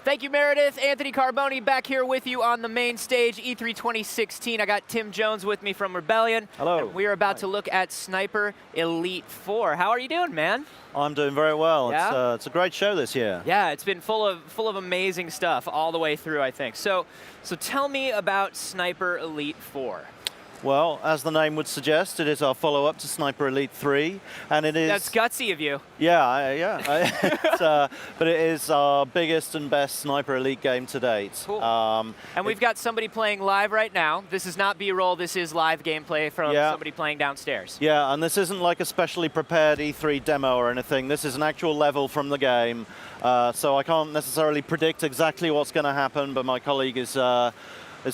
Thank you, Meredith. Anthony Carboni back here with you on the main stage, E3 2016. I got Tim Jones with me from Rebellion. Hello. And we are about to look at Sniper Elite 4. How are you doing, man? I'm doing very well. Yeah? It's a great show this year. Yeah, it's been full of amazing stuff all the way through, I think. So tell me about Sniper Elite 4. Well, as the name would suggest, it is our follow-up to Sniper Elite 3, and it is... That's gutsy of you. Yeah, but it is our biggest and best Sniper Elite game to date. Cool. And we've got somebody playing live right now. This is not B-roll, this is live gameplay from somebody playing downstairs. Yeah, and this isn't like a specially prepared E3 demo or anything. This is an actual level from the game, so I can't necessarily predict exactly what's going to happen, but my colleague is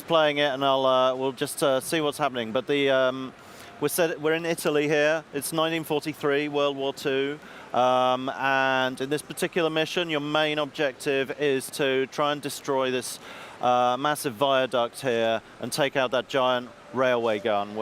playing it, and we'll just see what's happening. But we're in Italy here. It's 1943, World War II, and in this particular mission, your main objective is to try and destroy this massive viaduct here and take out that giant railway gun. If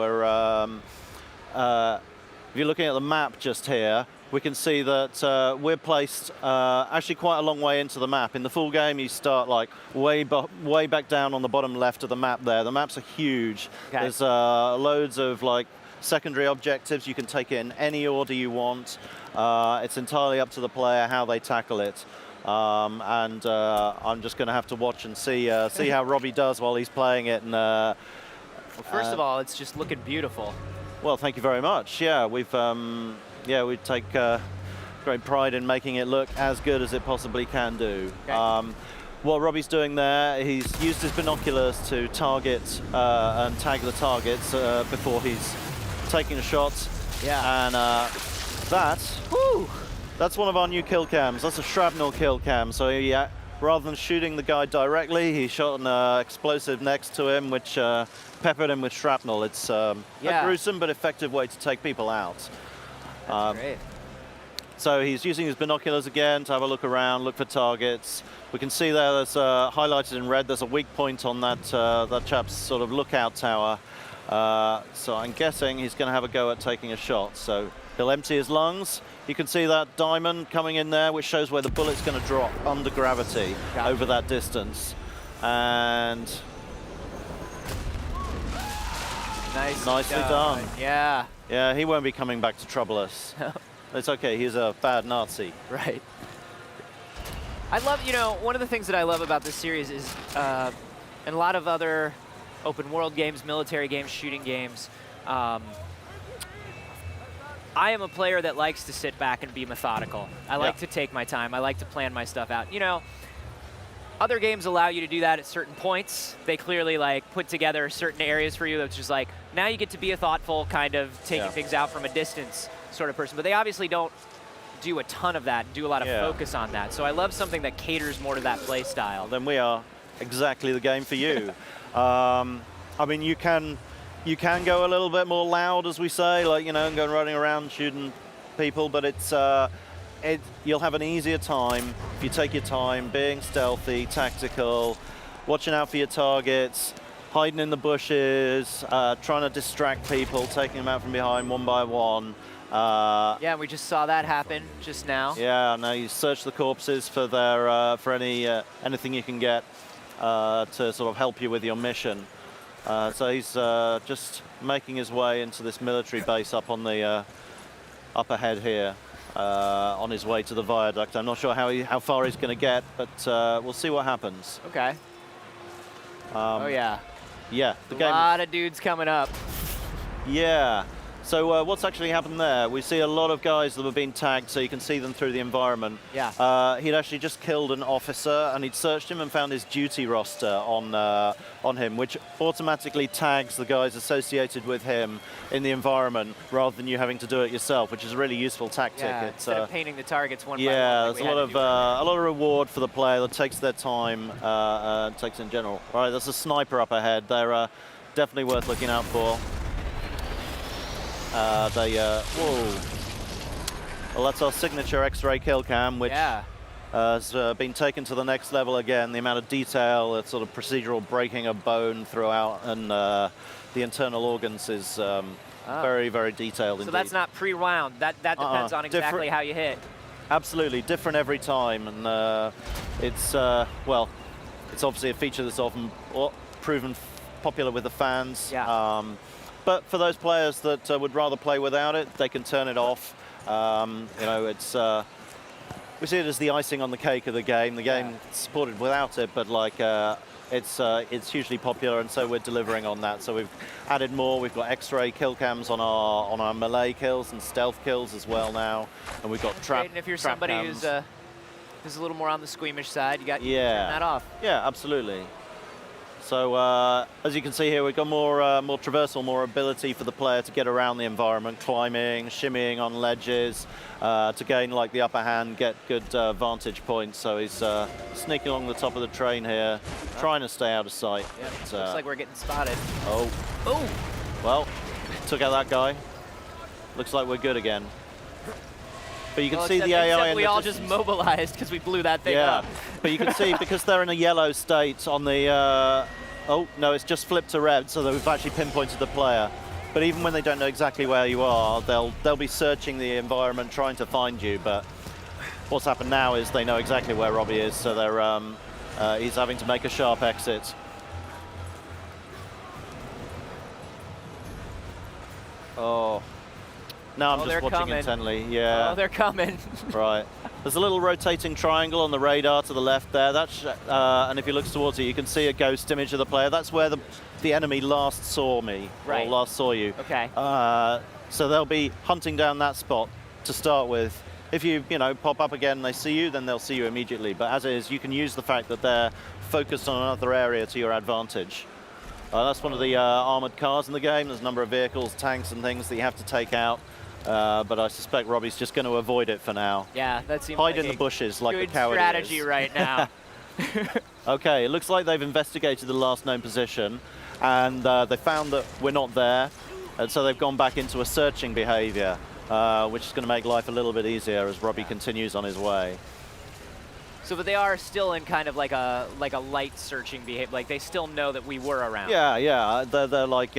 you're looking at the map just here, we can see that we're placed actually quite a long way into the map. In the full game, you start like way back down on the bottom left of the map there. The maps are huge. Okay. There's loads of like secondary objectives. You can take it in any order you want. It's entirely up to the player how they tackle it. I'm just going to have to watch and see how Robbie does while he's playing it. And well, first of all, it's just looking beautiful. Well, thank you very much. Yeah, we take great pride in making it look as good as it possibly can do. Okay. What Robbie's doing there, he's used his binoculars to target and tag the targets before he's taking a shot. Yeah. And that's one of our new kill cams. That's a shrapnel kill cam. So rather than shooting the guy directly, he shot an explosive next to him, which peppered him with shrapnel. It's a gruesome but effective way to take people out. That's great. So he's using his binoculars again to have a look around, look for targets. We can see there's highlighted in red, there's a weak point on that chap's sort of lookout tower. So I'm guessing he's going to have a go at taking a shot. So he'll empty his lungs. You can see that diamond coming in there, which shows where the bullet's going to drop under gravity over that distance. And nicely done. Yeah. Yeah, he won't be coming back to trouble us. It's okay, he's a bad Nazi. Right. I love, one of the things that I love about this series is, and a lot of other open world games, military games, shooting games, I am a player that likes to sit back and be methodical. I like to take my time. I like to plan my stuff out. Other games allow you to do that at certain points. They clearly put together certain areas for you that's just now you get to be a thoughtful kind of taking things out from a distance sort of person. But they obviously don't do a ton of that and do a lot of focus on that. So I love something that caters more to that play style. Then we are exactly the game for you. I mean, you can go a little bit more loud, as we say, and go running around shooting people, but you'll have an easier time if you take your time, being stealthy, tactical, watching out for your targets, hiding in the bushes, trying to distract people, taking them out from behind one by one. Yeah, we just saw that happen just now. Yeah, now you search the corpses for for anything you can get to sort of help you with your mission. So he's just making his way into this military base up on the up ahead here. On his way to the viaduct. I'm not sure how far he's going to get, but we'll see what happens. Okay. Oh, yeah. Yeah. A lot of dudes coming up. Yeah. So what's actually happened there? We see a lot of guys that have been tagged, so you can see them through the environment. Yeah. He'd actually just killed an officer, and he'd searched him and found his duty roster on him, which automatically tags the guys associated with him in the environment, rather than you having to do it yourself, which is a really useful tactic. Yeah, instead of painting the targets one by one. Yeah, there's a lot of reward for the player that takes their time, takes in general. All right, there's a sniper up ahead. They're definitely worth looking out for. Whoa. Well, that's our signature X-ray kill cam, which has been taken to the next level again. The amount of detail, that sort of procedural breaking of bone throughout, and the internal organs is very, very detailed indeed. So that's not pre-wound. That depends on exactly how you hit. Absolutely, different every time, and it's well, it's obviously a feature that's often proven popular with the fans. Yeah. But for those players that would rather play without it, they can turn it off. You know, it's we see it as the icing on the cake of the game. The game is supported without it, but like it's hugely popular, and so we're delivering on that. So we've added more. We've got X-ray kill cams on our melee kills and stealth kills as well now, and we've got trap. Great. And if you're trap somebody cams. who's a little more on the squeamish side, you got to turn that off. Yeah, absolutely. So as you can see here, we've got more traversal, more ability for the player to get around the environment, climbing, shimmying on ledges, to gain like the upper hand, get good vantage points. So he's sneaking along the top of the train here, trying to stay out of sight. Yep. Looks like we're getting spotted. Oh. Oh. Well, took out that guy. Looks like we're good again. But you can see the AI in we the all distance. just mobilized because we blew that thing up. But you can see, because they're in a yellow state on the... oh, no, it's just flipped to red, so that we've actually pinpointed the player. But even when they don't know exactly where you are, they'll be searching the environment, trying to find you. But what's happened now is they know exactly where Robbie is, so they're he's having to make a sharp exit. Oh. Now I'm just watching intently. Yeah. Oh, they're coming. Right. There's a little rotating triangle on the radar to the left there. That's and if you look towards it, you can see a ghost image of the player. That's where the enemy last saw me, or last saw you. Okay. So they'll be hunting down that spot to start with. If you pop up again and they see you, then they'll see you immediately. But as is, you can use the fact that they're focused on another area to your advantage. That's one of the armored cars in the game. There's a number of vehicles, tanks and things that you have to take out. But I suspect Robbie's just going to avoid it for now. Yeah, that seems Hide like in the bushes like the good coward strategy is. right now. Okay, it looks like they've investigated the last known position, and they found that we're not there, and so they've gone back into a searching behavior, which is going to make life a little bit easier as Robbie continues on his way. So, but they are still in kind of like a light searching behavior. Like they still know that we were around. Yeah. They're like,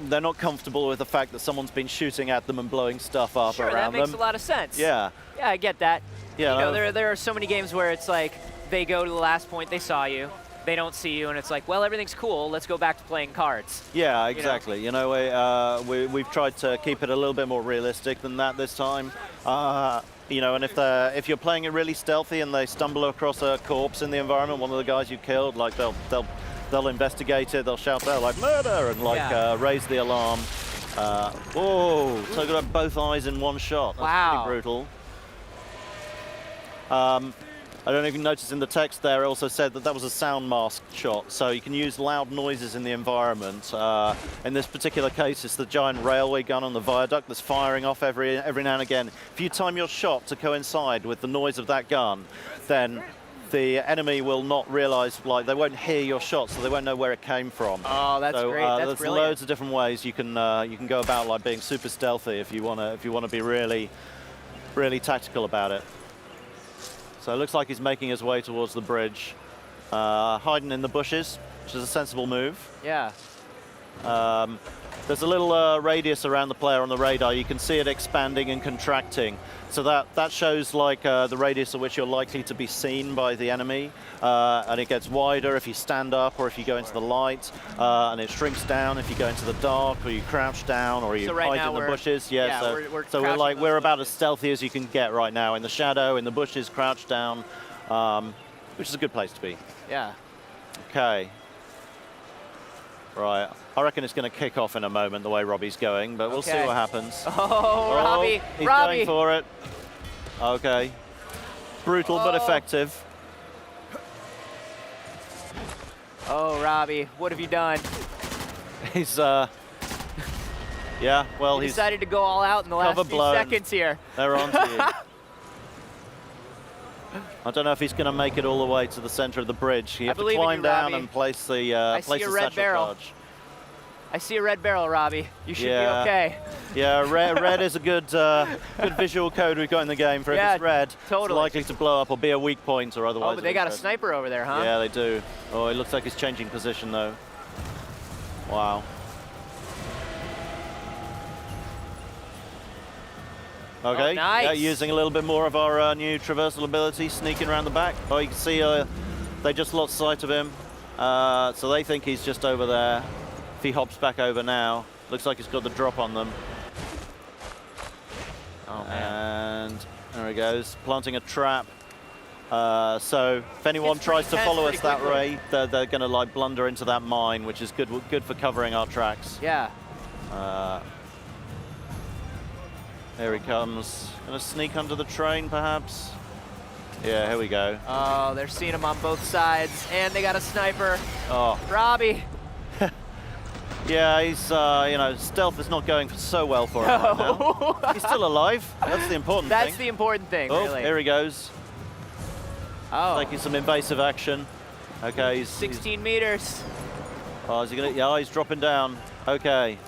they're not comfortable with the fact that someone's been shooting at them and blowing stuff up around them. Sure, that makes a lot of sense. Yeah. Yeah, I get that. Yeah. There are so many games where it's like they go to the last point, they saw you, they don't see you, and it's like, well, everything's cool. Let's go back to playing cards. Yeah, exactly. We've tried to keep it a little bit more realistic than that this time. And if you're playing it really stealthy and they stumble across a corpse in the environment, one of the guys you killed, like they'll investigate it, they'll shout out like murder and raise the alarm. Whoa, so I got both eyes in one shot. That's pretty brutal. I don't know if you noticed in the text there, it also said that was a sound mask shot, so you can use loud noises in the environment. In this particular case, it's the giant railway gun on the viaduct that's firing off every now and again. If you time your shot to coincide with the noise of that gun, then the enemy will not realize, like, they won't hear your shot, so they won't know where it came from. Oh, that's great. That's there's brilliant. Loads of different ways you can go about like being super stealthy if you want to be really tactical about it. So it looks like he's making his way towards the bridge, hiding in the bushes, which is a sensible move. Yeah. There's a little radius around the player on the radar. You can see it expanding and contracting. So that shows like the radius at which you're likely to be seen by the enemy. And it gets wider if you stand up or if you go into the light. And it shrinks down if you go into the dark or you crouch down or you hide in the bushes. We're about as stealthy as you can get right now, in the shadow, in the bushes, crouched down, which is a good place to be. Yeah. Okay. Right. I reckon it's going to kick off in a moment the way Robbie's going, but we'll see what happens. Oh, Robbie! He's going for it. Okay. Brutal but effective. Oh, Robbie, what have you done? He's, yeah, well, he decided to go all out in the last few seconds here. They're on to you. I don't know if he's going to make it all the way to the center of the bridge. You have to climb down and place the satchel charge. I see a red barrel, Robbie. You should be okay. Yeah, red is a good visual code we've got in the game. For if it's red, it's likely to blow up or be a weak point or otherwise. Oh, but they got a sniper over there, huh? Yeah, they do. Oh, it looks like he's changing position though. Wow. Okay, Oh, nice. yeah, using a little bit more of our new traversal ability, sneaking around the back. Oh, you can see they just lost sight of him. So they think he's just over there. If he hops back over now, looks like he's got the drop on them. Oh, man. And there he goes, planting a trap. So if anyone tries to follow us that way, they're going to like blunder into that mine, which is good for covering our tracks. Yeah. Here he comes. Gonna sneak under the train, perhaps? Yeah, here we go. Oh, they're seeing him on both sides, and they got a sniper. Oh. Robbie. Yeah, he's, you know, stealth is not going so well for him right now. He's still alive. That's the important thing. That's the important thing, oh, really. Here he goes. Oh. Taking some invasive action. Okay, he's 16 meters. Oh, is he gonna? Yeah, he's dropping down. Okay.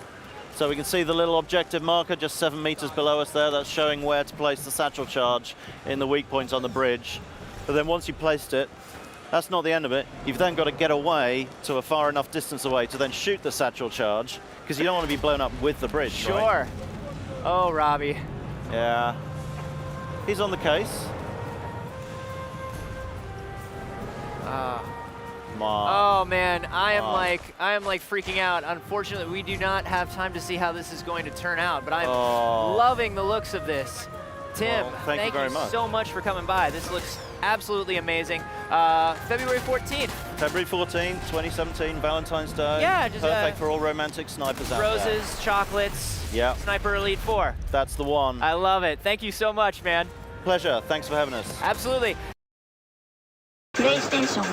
So we can see the little objective marker just 7 meters below us there. That's showing where to place the satchel charge in the weak point on the bridge. But then once you've placed it, that's not the end of it. You've then got to get away to a far enough distance away to then shoot the satchel charge, because you don't want to be blown up with the bridge, Sure. right? Oh, Robbie. Yeah. He's on the case. Oh man, I am like freaking out. Unfortunately, we do not have time to see how this is going to turn out, but I'm loving the looks of this. Tim, well, thank you very much. so much for coming by. This looks absolutely amazing. February 14th. February 14th, 2017, Valentine's Day. Yeah, just perfect for all romantic snipers out there. Roses, chocolates, Sniper Elite 4. That's the one. I love it. Thank you so much, man. Pleasure. Thanks for having us. Absolutely. PlayStation